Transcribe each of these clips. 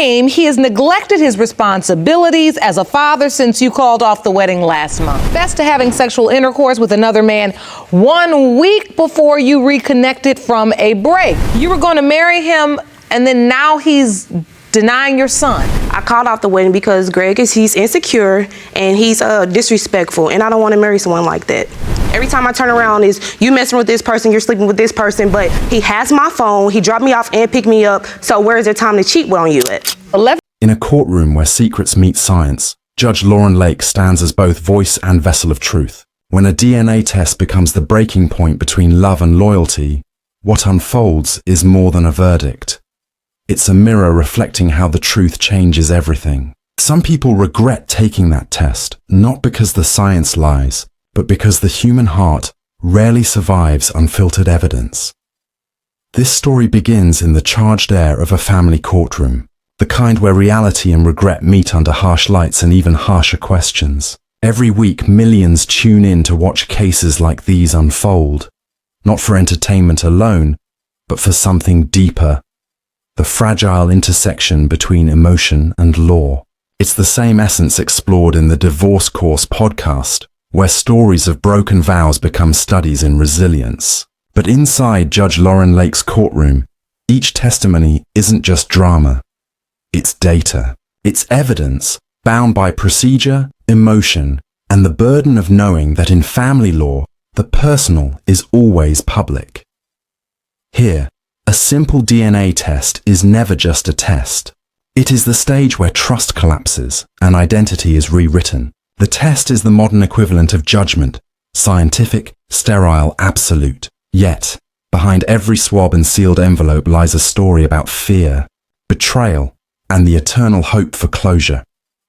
He has neglected his responsibilities as a father since you called off the wedding last month. Confessed to having sexual intercourse with another man 1 week before you reconnected from a break. You were going to marry him, and then now he's denying your son. I called off the wedding because he's insecure and he's disrespectful, and I don't want to marry someone like that. Every time I turn around is you messing with this person, you're sleeping with this person, but he has my phone, he dropped me off and picked me up, so where is there time to cheat on you at? In a courtroom where secrets meet science, Judge Lauren Lake stands as both voice and vessel of truth. When a DNA test becomes the breaking point between love and loyalty, what unfolds is more than a verdict. It's a mirror reflecting how the truth changes everything. Some people regret taking that test, not because the science lies, but because the human heart rarely survives unfiltered evidence. This story begins in the charged air of a family courtroom, the kind where reality and regret meet under harsh lights and even harsher questions. Every week, millions tune in to watch cases like these unfold, not for entertainment alone, but for something deeper. The fragile intersection between emotion and law. It's the same essence explored in the Divorce Course podcast, where stories of broken vows become studies in resilience. But inside Judge Lauren Lake's courtroom, each testimony isn't just drama. It's data. It's evidence bound by procedure, emotion, and the burden of knowing that in family law, the personal is always public. Here, a simple DNA test is never just a test. It is the stage where trust collapses and identity is rewritten. The test is the modern equivalent of judgment, scientific, sterile, absolute. Yet, behind every swab and sealed envelope lies a story about fear, betrayal, and the eternal hope for closure.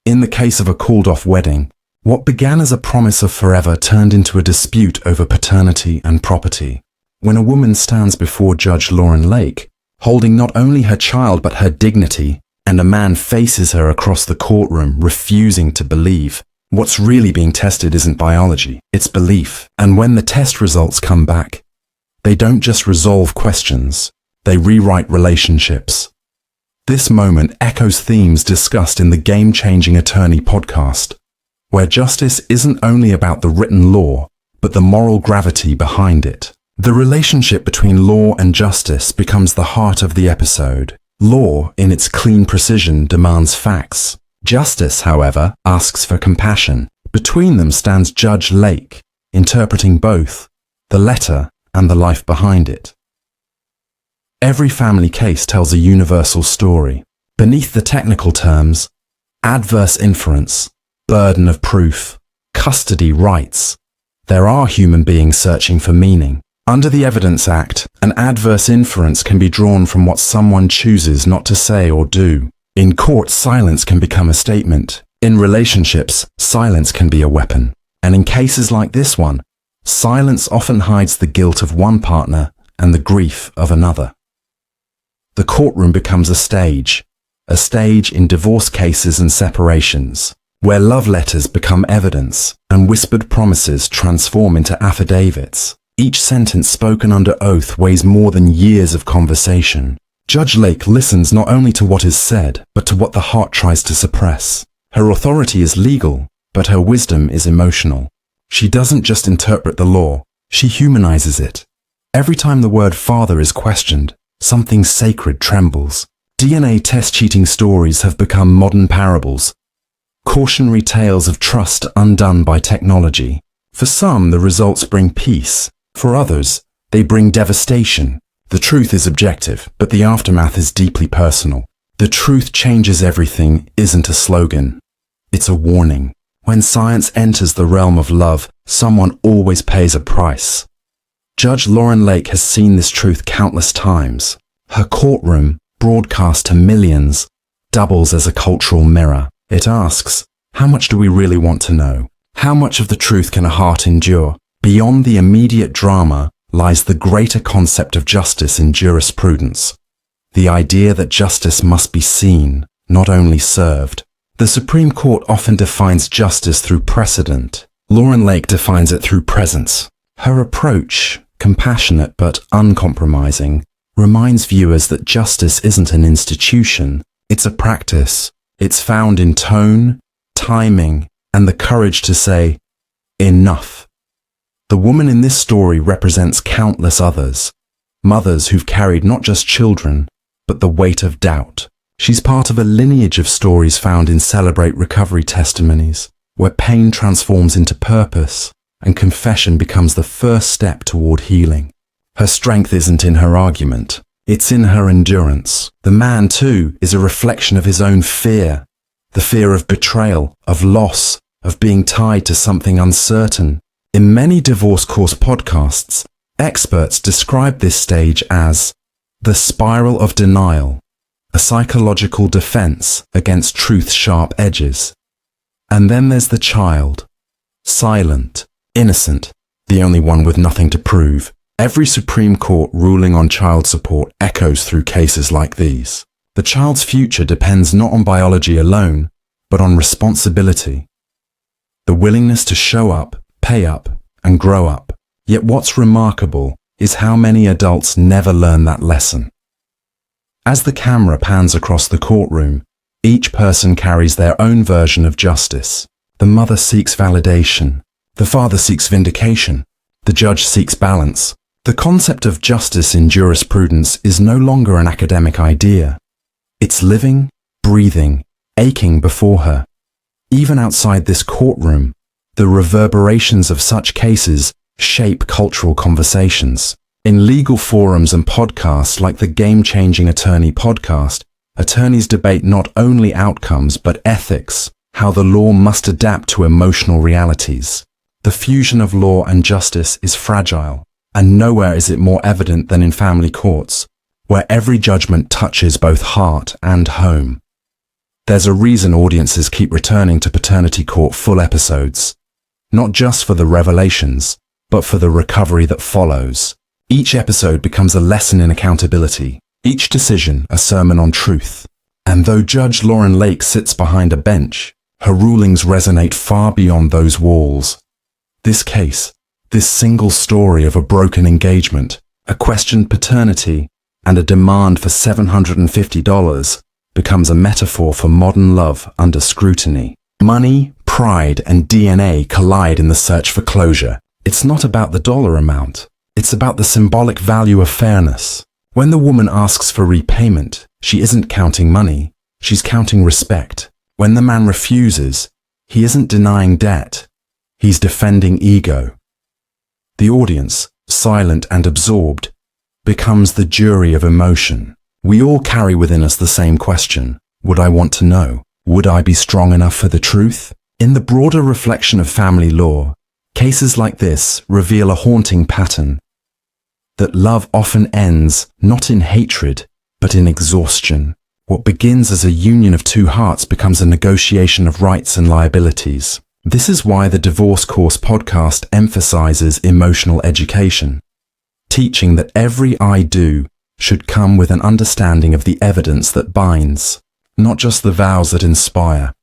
In the case of a called-off wedding, what began as a promise of forever turned into a dispute over paternity and property. When a woman stands before Judge Lauren Lake, holding not only her child but her dignity, and a man faces her across the courtroom, refusing to believe, what's really being tested isn't biology, it's belief. And when the test results come back, they don't just resolve questions, they rewrite relationships. This moment echoes themes discussed in the Game-Changing Attorney podcast, where justice isn't only about the written law, but the moral gravity behind it. The relationship between law and justice becomes the heart of the episode. Law, in its clean precision, demands facts. Justice, however, asks for compassion. Between them stands Judge Lake, interpreting both, the letter and the life behind it. Every family case tells a universal story. Beneath the technical terms, adverse inference, burden of proof, custody rights, there are human beings searching for meaning. Under the Evidence Act, an adverse inference can be drawn from what someone chooses not to say or do. In court, silence can become a statement. In relationships, silence can be a weapon. And in cases like this one, silence often hides the guilt of one partner and the grief of another. The courtroom becomes a stage in divorce cases and separations, where love letters become evidence and whispered promises transform into affidavits. Each sentence spoken under oath weighs more than years of conversation. Judge Lake listens not only to what is said, but to what the heart tries to suppress. Her authority is legal, but her wisdom is emotional. She doesn't just interpret the law, she humanizes it. Every time the word father is questioned, something sacred trembles. DNA test cheating stories have become modern parables, cautionary tales of trust undone by technology. For some, the results bring peace. For others, they bring devastation. The truth is objective, but the aftermath is deeply personal. The truth changes everything isn't a slogan. It's a warning. When science enters the realm of love, someone always pays a price. Judge Lauren Lake has seen this truth countless times. Her courtroom, broadcast to millions, doubles as a cultural mirror. It asks, how much do we really want to know? How much of the truth can a heart endure? Beyond the immediate drama lies the greater concept of justice in jurisprudence. The idea that justice must be seen, not only served. The Supreme Court often defines justice through precedent. Lauren Lake defines it through presence. Her approach, compassionate but uncompromising, reminds viewers that justice isn't an institution, It's a practice. It's found in tone, timing, and the courage to say, enough. The woman in this story represents countless others, mothers who've carried not just children, but the weight of doubt. She's part of a lineage of stories found in Celebrate Recovery testimonies, where pain transforms into purpose and confession becomes the first step toward healing. Her strength isn't in her argument, it's in her endurance. The man, too, is a reflection of his own fear, the fear of betrayal, of loss, of being tied to something uncertain. In many divorce course podcasts, experts describe this stage as the spiral of denial, a psychological defense against truth's sharp edges. And then there's the child, silent, innocent, the only one with nothing to prove. Every Supreme Court ruling on child support echoes through cases like these. The child's future depends not on biology alone, but on responsibility. The willingness to show up, pay up, and grow up. Yet what's remarkable is how many adults never learn that lesson. As the camera pans across the courtroom, each person carries their own version of justice. The mother seeks validation. The father seeks vindication. The judge seeks balance. The concept of justice in jurisprudence is no longer an academic idea. It's living, breathing, aching before her. Even outside this courtroom, the reverberations of such cases shape cultural conversations. In legal forums and podcasts like the Game-Changing Attorney podcast, attorneys debate not only outcomes but ethics, how the law must adapt to emotional realities. The fusion of law and justice is fragile, and nowhere is it more evident than in family courts, where every judgment touches both heart and home. There's a reason audiences keep returning to paternity court full episodes, not just for the revelations, but for the recovery that follows. Each episode becomes a lesson in accountability, each decision a sermon on truth. And though Judge Lauren Lake sits behind a bench, her rulings resonate far beyond those walls. This case, this single story of a broken engagement, a questioned paternity, and a demand for $750 becomes a metaphor for modern love under scrutiny. Money, pride, and DNA collide in the search for closure. It's not about the dollar amount. It's about the symbolic value of fairness. When the woman asks for repayment, she isn't counting money. She's counting respect. When the man refuses, he isn't denying debt. He's defending ego. The audience, silent and absorbed, becomes the jury of emotion. We all carry within us the same question. Would I want to know? Would I be strong enough for the truth? In the broader reflection of family law, cases like this reveal a haunting pattern. That love often ends not in hatred, but in exhaustion. What begins as a union of two hearts becomes a negotiation of rights and liabilities. This is why the Divorce Course podcast emphasizes emotional education, teaching that every I do should come with an understanding of the evidence that binds, not just the vows that inspire.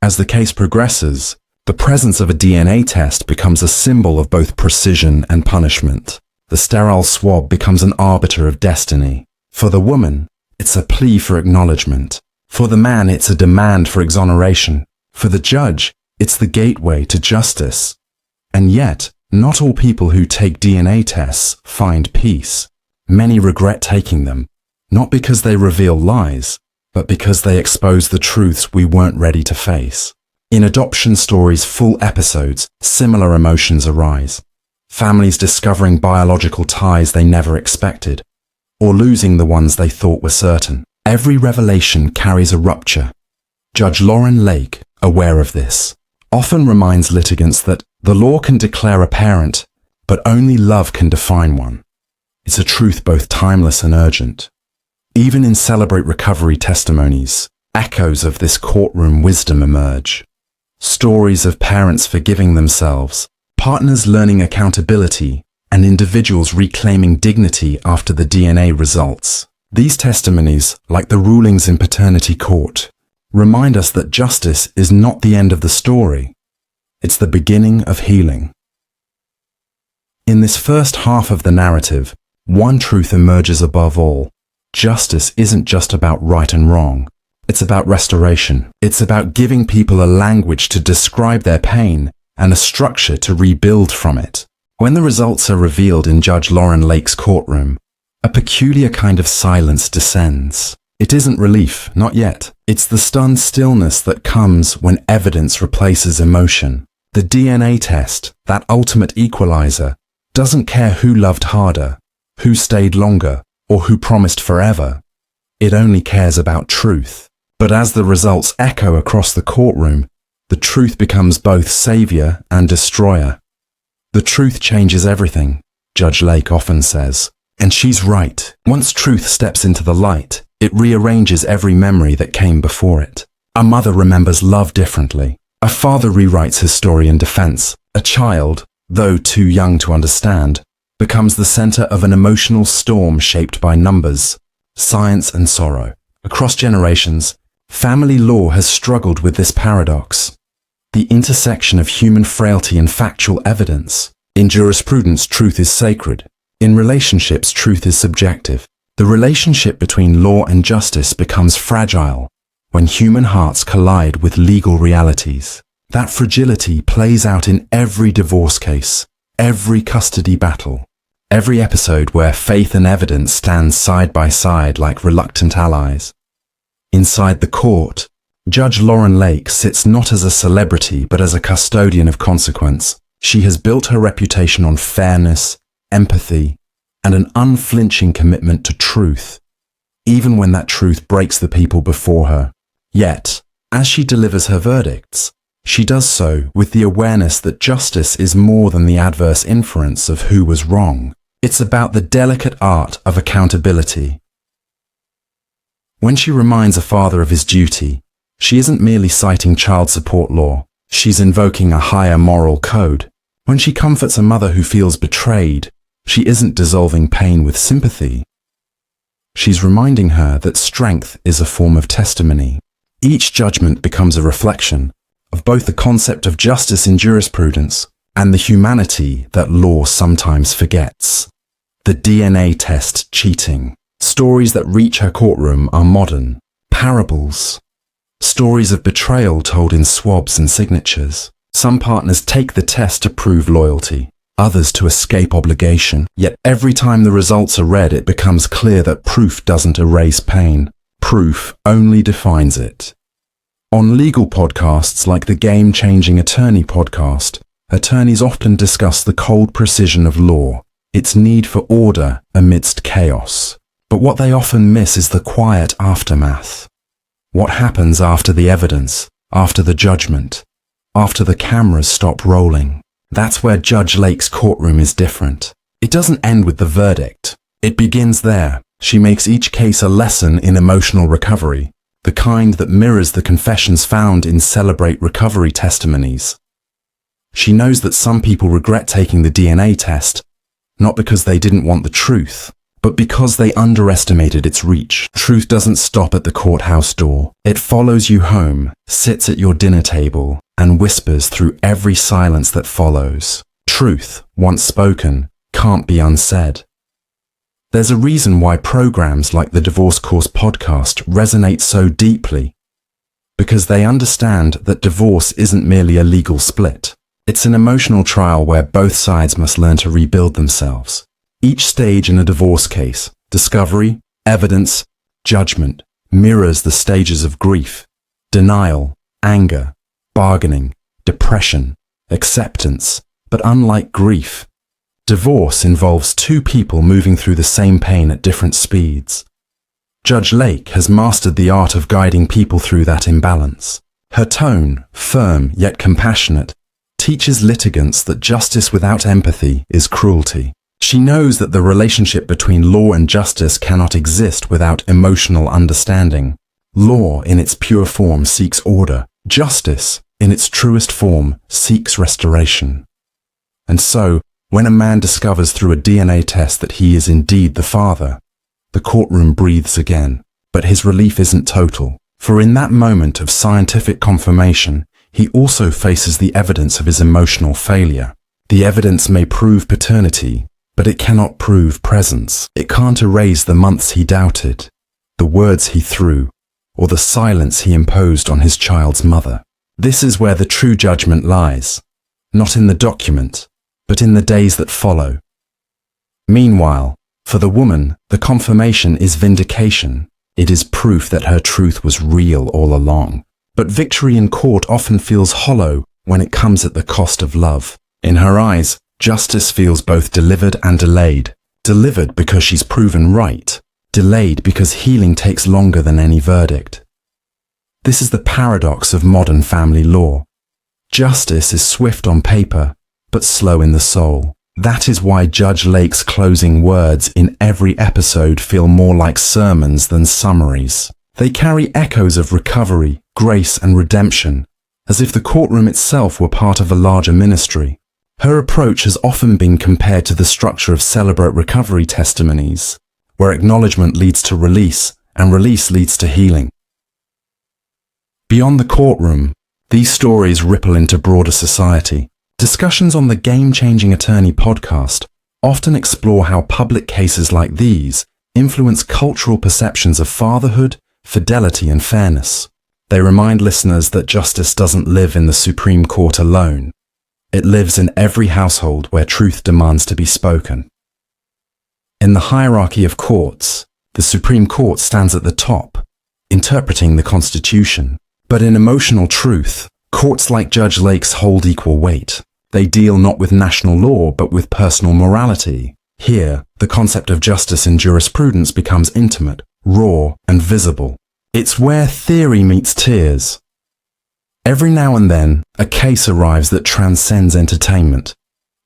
As the case progresses, the presence of a DNA test becomes a symbol of both precision and punishment. The sterile swab becomes an arbiter of destiny. For the woman, it's a plea for acknowledgement. For the man, it's a demand for exoneration. For the judge, it's the gateway to justice. And yet, not all people who take DNA tests find peace. Many regret taking them, not because they reveal lies, but because they expose the truths we weren't ready to face. In adoption stories' full episodes, similar emotions arise. Families discovering biological ties they never expected, or losing the ones they thought were certain. Every revelation carries a rupture. Judge Lauren Lake, aware of this, often reminds litigants that the law can declare a parent, but only love can define one. It's a truth both timeless and urgent. Even in Celebrate Recovery testimonies, echoes of this courtroom wisdom emerge. Stories of parents forgiving themselves, partners learning accountability, and individuals reclaiming dignity after the DNA results. These testimonies, like the rulings in paternity court, remind us that justice is not the end of the story. It's the beginning of healing. In this first half of the narrative, one truth emerges above all. Justice isn't just about right and wrong, It's about restoration. It's about giving people a language to describe their pain and a structure to rebuild from it. When the results are revealed in Judge Lauren Lake's courtroom, a peculiar kind of silence descends. It isn't relief, not yet. It's the stunned stillness that comes when evidence replaces emotion. The DNA test, that ultimate equalizer, doesn't care who loved harder, who stayed longer, or who promised forever. It only cares about truth. But as the results echo across the courtroom, the truth becomes both savior and destroyer. The truth changes everything, Judge Lake often says. And she's right. Once truth steps into the light, it rearranges every memory that came before it. A mother remembers love differently. A father rewrites his story in defense. A child, though too young to understand, becomes the center of an emotional storm shaped by numbers, science, and sorrow. Across generations, family law has struggled with this paradox. The intersection of human frailty and factual evidence. In jurisprudence, truth is sacred. In relationships, truth is subjective. The relationship between law and justice becomes fragile when human hearts collide with legal realities. That fragility plays out in every divorce case, every custody battle, every episode where faith and evidence stand side by side like reluctant allies. Inside the court, Judge Lauren Lake sits not as a celebrity but as a custodian of consequence. She has built her reputation on fairness, empathy, and an unflinching commitment to truth, even when that truth breaks the people before her. Yet, as she delivers her verdicts, she does so with the awareness that justice is more than the adverse inference of who was wrong. It's about the delicate art of accountability. When she reminds a father of his duty, she isn't merely citing child support law, she's invoking a higher moral code. When she comforts a mother who feels betrayed, she isn't dissolving pain with sympathy. She's reminding her that strength is a form of testimony. Each judgment becomes a reflection of both the concept of justice in jurisprudence and the humanity that law sometimes forgets. The DNA test cheating. Stories that reach her courtroom are modern, parables. Stories of betrayal told in swabs and signatures. Some partners take the test to prove loyalty, others to escape obligation. Yet every time the results are read, it becomes clear that proof doesn't erase pain. Proof only defines it. On legal podcasts like the Game Changing Attorney podcast, attorneys often discuss the cold precision of law, its need for order amidst chaos. But what they often miss is the quiet aftermath. What happens after the evidence, after the judgment, after the cameras stop rolling? That's where Judge Lake's courtroom is different. It doesn't end with the verdict. It begins there. She makes each case a lesson in emotional recovery, the kind that mirrors the confessions found in Celebrate Recovery testimonies. She knows that some people regret taking the DNA test, not because they didn't want the truth, but because they underestimated its reach. Truth doesn't stop at the courthouse door. It follows you home, sits at your dinner table, and whispers through every silence that follows. Truth, once spoken, can't be unsaid. There's a reason why programs like the Divorce Course podcast resonate so deeply, because they understand that divorce isn't merely a legal split. It's an emotional trial where both sides must learn to rebuild themselves. Each stage in a divorce case, discovery, evidence, judgment, mirrors the stages of grief, denial, anger, bargaining, depression, acceptance. But unlike grief, divorce involves two people moving through the same pain at different speeds. Judge Lake has mastered the art of guiding people through that imbalance. Her tone, firm yet compassionate, teaches litigants that justice without empathy is cruelty. She knows that the relationship between law and justice cannot exist without emotional understanding. Law, in its pure form, seeks order. Justice, in its truest form, seeks restoration. And so, when a man discovers through a DNA test that he is indeed the father, the courtroom breathes again. But his relief isn't total, for in that moment of scientific confirmation, he also faces the evidence of his emotional failure. The evidence may prove paternity, but it cannot prove presence. It can't erase the months he doubted, the words he threw, or the silence he imposed on his child's mother. This is where the true judgment lies, not in the document, but in the days that follow. Meanwhile, for the woman, the confirmation is vindication. It is proof that her truth was real all along. But victory in court often feels hollow when it comes at the cost of love. In her eyes, justice feels both delivered and delayed. Delivered because she's proven right. Delayed because healing takes longer than any verdict. This is the paradox of modern family law. Justice is swift on paper, but slow in the soul. That is why Judge Lake's closing words in every episode feel more like sermons than summaries. They carry echoes of recovery, grace, and redemption, as if the courtroom itself were part of a larger ministry. Her approach has often been compared to the structure of Celebrate Recovery testimonies, where acknowledgement leads to release, and release leads to healing. Beyond the courtroom, these stories ripple into broader society. Discussions on the Game-Changing Attorney podcast often explore how public cases like these influence cultural perceptions of fatherhood, fidelity, and fairness. They remind listeners that justice doesn't live in the Supreme Court alone. It lives in every household where truth demands to be spoken. In the hierarchy of courts, the Supreme Court stands at the top, interpreting the Constitution. But in emotional truth, courts like Judge Lake's hold equal weight. They deal not with national law, but with personal morality. Here, the concept of justice in jurisprudence becomes intimate, raw, and visible. It's where theory meets tears. Every now and then, a case arrives that transcends entertainment.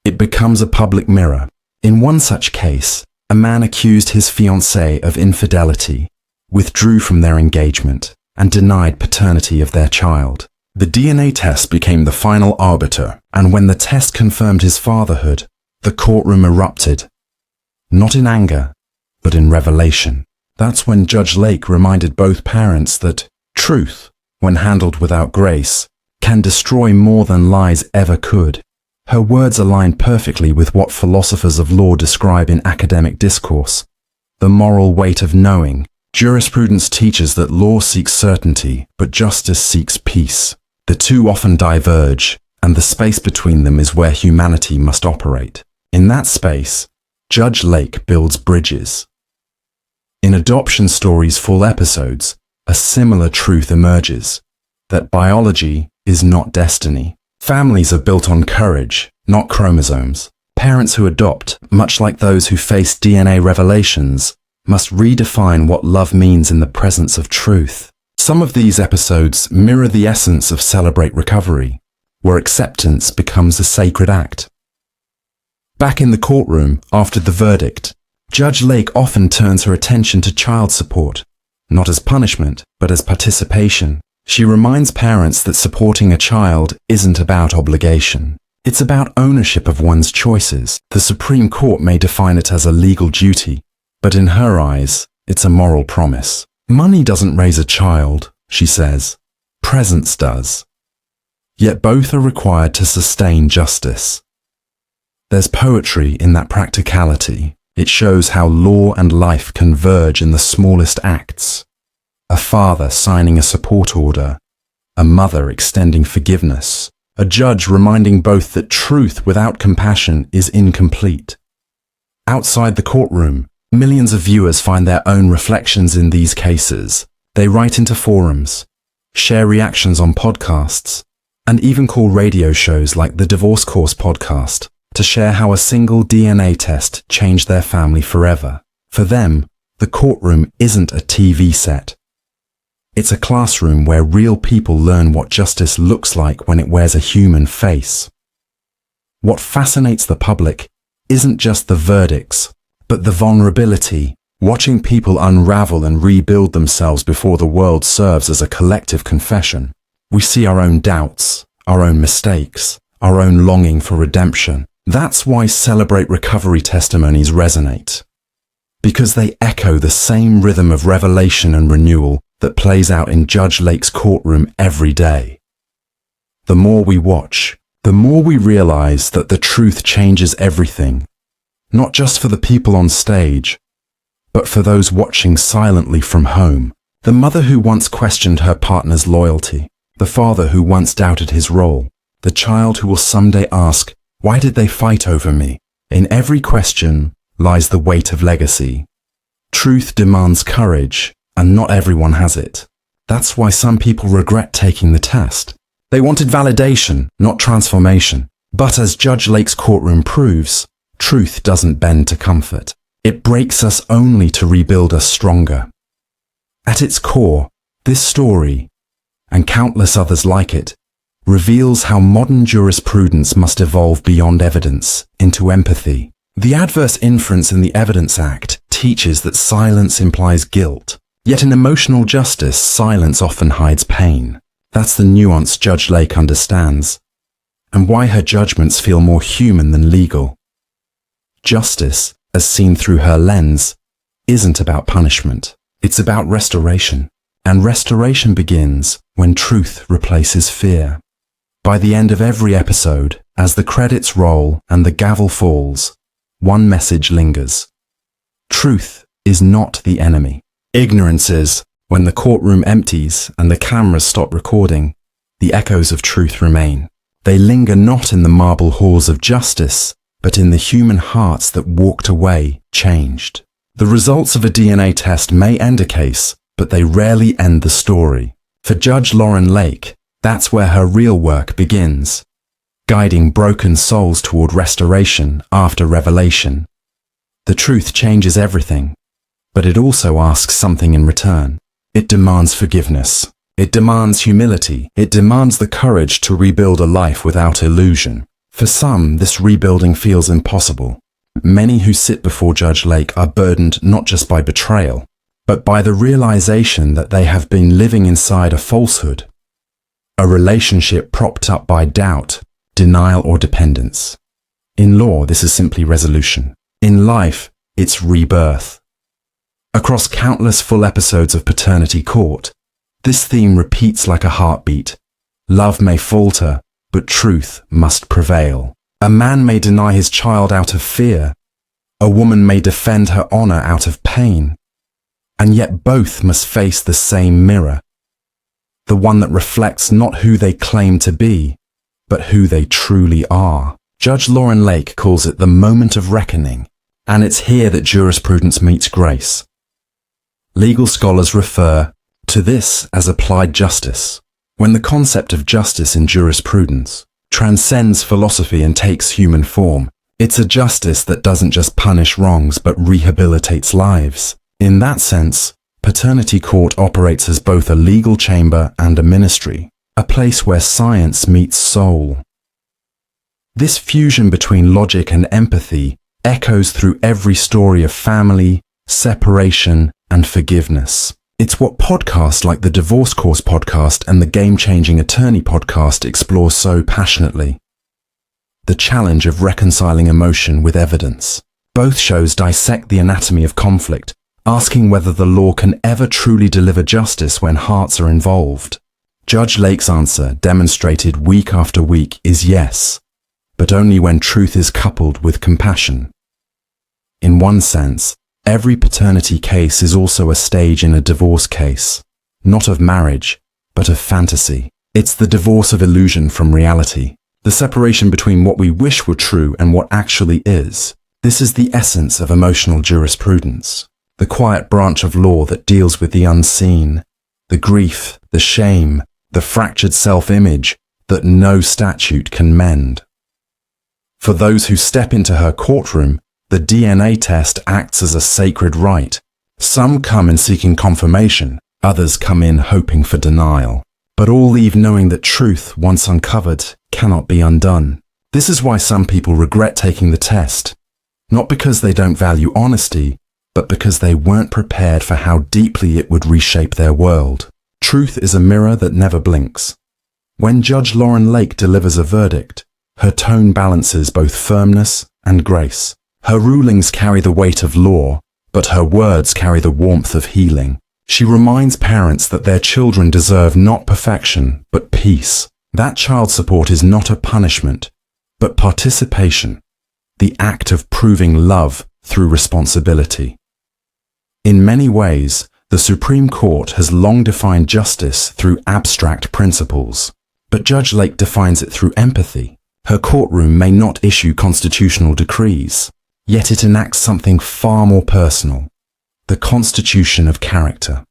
It becomes a public mirror. In one such case, a man accused his fiancée of infidelity, withdrew from their engagement, and denied paternity of their child. The DNA test became the final arbiter, and when the test confirmed his fatherhood, the courtroom erupted. Not in anger, but in revelation. That's when Judge Lake reminded both parents that truth, when handled without grace, can destroy more than lies ever could. Her words align perfectly with what philosophers of law describe in academic discourse: the moral weight of knowing. Jurisprudence teaches that law seeks certainty, but justice seeks peace. The two often diverge, and the space between them is where humanity must operate. In that space, Judge Lake builds bridges. In Adoption Stories full episodes, a similar truth emerges: that biology is not destiny. Families are built on courage, not chromosomes. Parents who adopt, much like those who face DNA revelations, must redefine what love means in the presence of truth. Some of these episodes mirror the essence of Celebrate Recovery, where acceptance becomes a sacred act. Back in the courtroom, after the verdict, Judge Lake often turns her attention to child support, not as punishment, but as participation. She reminds parents that supporting a child isn't about obligation. It's about ownership of one's choices. The Supreme Court may define it as a legal duty, but in her eyes, it's a moral promise. Money doesn't raise a child, she says. Presence does. Yet both are required to sustain justice. There's poetry in that practicality. It shows how law and life converge in the smallest acts. A father signing a support order, a mother extending forgiveness, a judge reminding both that truth without compassion is incomplete. Outside the courtroom, millions of viewers find their own reflections in these cases. They write into forums, share reactions on podcasts, and even call radio shows like the Divorce Course podcast to share how a single DNA test changed their family forever. For them, the courtroom isn't a TV set. It's a classroom where real people learn what justice looks like when it wears a human face. What fascinates the public isn't just the verdicts, but the vulnerability, watching people unravel and rebuild themselves before the world serves as a collective confession. We see our own doubts, our own mistakes, our own longing for redemption. That's why Celebrate Recovery testimonies resonate. Because they echo the same rhythm of revelation and renewal that plays out in Judge Lake's courtroom every day. The more we watch, the more we realize that the truth changes everything, not just for the people on stage, but for those watching silently from home. The mother who once questioned her partner's loyalty. The father who once doubted his role. The child who will someday ask, why did they fight over me? In every question lies the weight of legacy. Truth demands courage, and not everyone has it. That's why some people regret taking the test. They wanted validation, not transformation. But as Judge Lake's courtroom proves, truth doesn't bend to comfort. It breaks us only to rebuild us stronger. At its core, this story, and countless others like it, reveals how modern jurisprudence must evolve beyond evidence into empathy. The adverse inference in the Evidence Act teaches that silence implies guilt. Yet in emotional justice, silence often hides pain. That's the nuance Judge Lake understands, and why her judgments feel more human than legal. Justice, as seen through her lens, isn't about punishment. It's about restoration. And restoration begins when truth replaces fear. By the end of every episode, as the credits roll and the gavel falls, one message lingers. Truth is not the enemy. Ignorance is. When the courtroom empties and the cameras stop recording, the echoes of truth remain. They linger not in the marble halls of justice, but in the human hearts that walked away changed. The results of a DNA test may end a case, but they rarely end the story. For Judge Lauren Lake, that's where her real work begins, guiding broken souls toward restoration after revelation. The truth changes everything, but it also asks something in return. It demands forgiveness. It demands humility. It demands the courage to rebuild a life without illusion. For some, this rebuilding feels impossible. Many who sit before Judge Lake are burdened not just by betrayal, but by the realization that they have been living inside a falsehood, a relationship propped up by doubt, denial, or dependence. In law, this is simply resolution. In life, it's rebirth. Across countless full episodes of Paternity Court, this theme repeats like a heartbeat. Love may falter, but truth must prevail. A man may deny his child out of fear. A woman may defend her honor out of pain. And yet both must face the same mirror. The one that reflects not who they claim to be, but who they truly are. Judge Lauren Lake calls it the moment of reckoning, and it's here that jurisprudence meets grace. Legal scholars refer to this as applied justice, when the concept of justice in jurisprudence transcends philosophy and takes human form. It's a justice that doesn't just punish wrongs but rehabilitates lives. In that sense, Paternity Court operates as both a legal chamber and a ministry, a place where science meets soul. This fusion between logic and empathy echoes through every story of family, separation, and forgiveness. It's what podcasts like the Divorce Course podcast and the Game Changing Attorney podcast explore so passionately. The challenge of reconciling emotion with evidence. Both shows dissect the anatomy of conflict, asking whether the law can ever truly deliver justice when hearts are involved. Judge Lake's answer, demonstrated week after week, is yes, but only when truth is coupled with compassion. In one sense, every paternity case is also a stage in a divorce case, not of marriage, but of fantasy. It's the divorce of illusion from reality, the separation between what we wish were true and what actually is. This is the essence of emotional jurisprudence, the quiet branch of law that deals with the unseen, the grief, the shame, the fractured self-image that no statute can mend. For those who step into her courtroom, the DNA test acts as a sacred rite. Some come in seeking confirmation, others come in hoping for denial. But all leave knowing that truth, once uncovered, cannot be undone. This is why some people regret taking the test, not because they don't value honesty, but because they weren't prepared for how deeply it would reshape their world. Truth is a mirror that never blinks. When Judge Lauren Lake delivers a verdict, her tone balances both firmness and grace. Her rulings carry the weight of law, but her words carry the warmth of healing. She reminds parents that their children deserve not perfection, but peace. That child support is not a punishment, but participation, the act of proving love through responsibility. In many ways, The Supreme Court has long defined justice through abstract principles, but Judge Lake defines it through empathy. Her courtroom may not issue constitutional decrees, yet it enacts something far more personal, the constitution of character.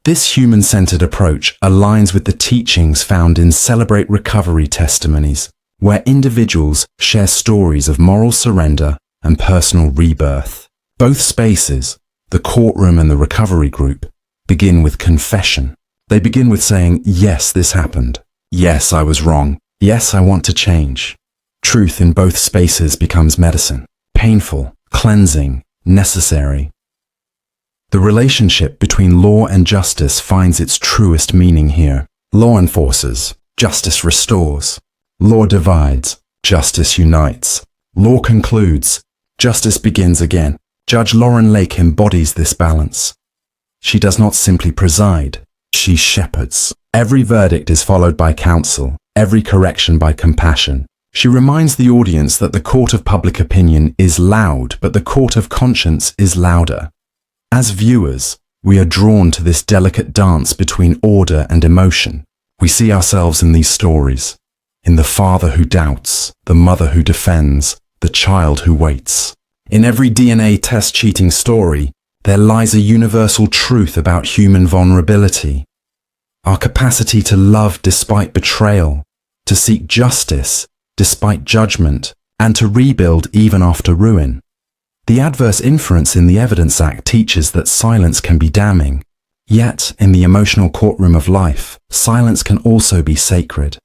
This human-centered approach aligns with the teachings found in Celebrate Recovery testimonies, where individuals share stories of moral surrender and personal rebirth. Both spaces, the courtroom and the recovery group, begin with confession. They begin with saying, yes, this happened. Yes, I was wrong. Yes, I want to change. Truth in both spaces becomes medicine. Painful, cleansing, necessary. The relationship between law and justice finds its truest meaning here. Law enforces, justice restores. Law divides, justice unites. Law concludes, justice begins again. Judge Lauren Lake embodies this balance. She does not simply preside, she shepherds. Every verdict is followed by counsel, every correction by compassion. She reminds the audience that the court of public opinion is loud, but the court of conscience is louder. As viewers, we are drawn to this delicate dance between order and emotion. We see ourselves in these stories, in the father who doubts, the mother who defends, the child who waits. In every DNA test cheating story, there lies a universal truth about human vulnerability. Our capacity to love despite betrayal, to seek justice despite judgment, and to rebuild even after ruin. The adverse inference in the Evidence Act teaches that silence can be damning. Yet, in the emotional courtroom of life, silence can also be sacred.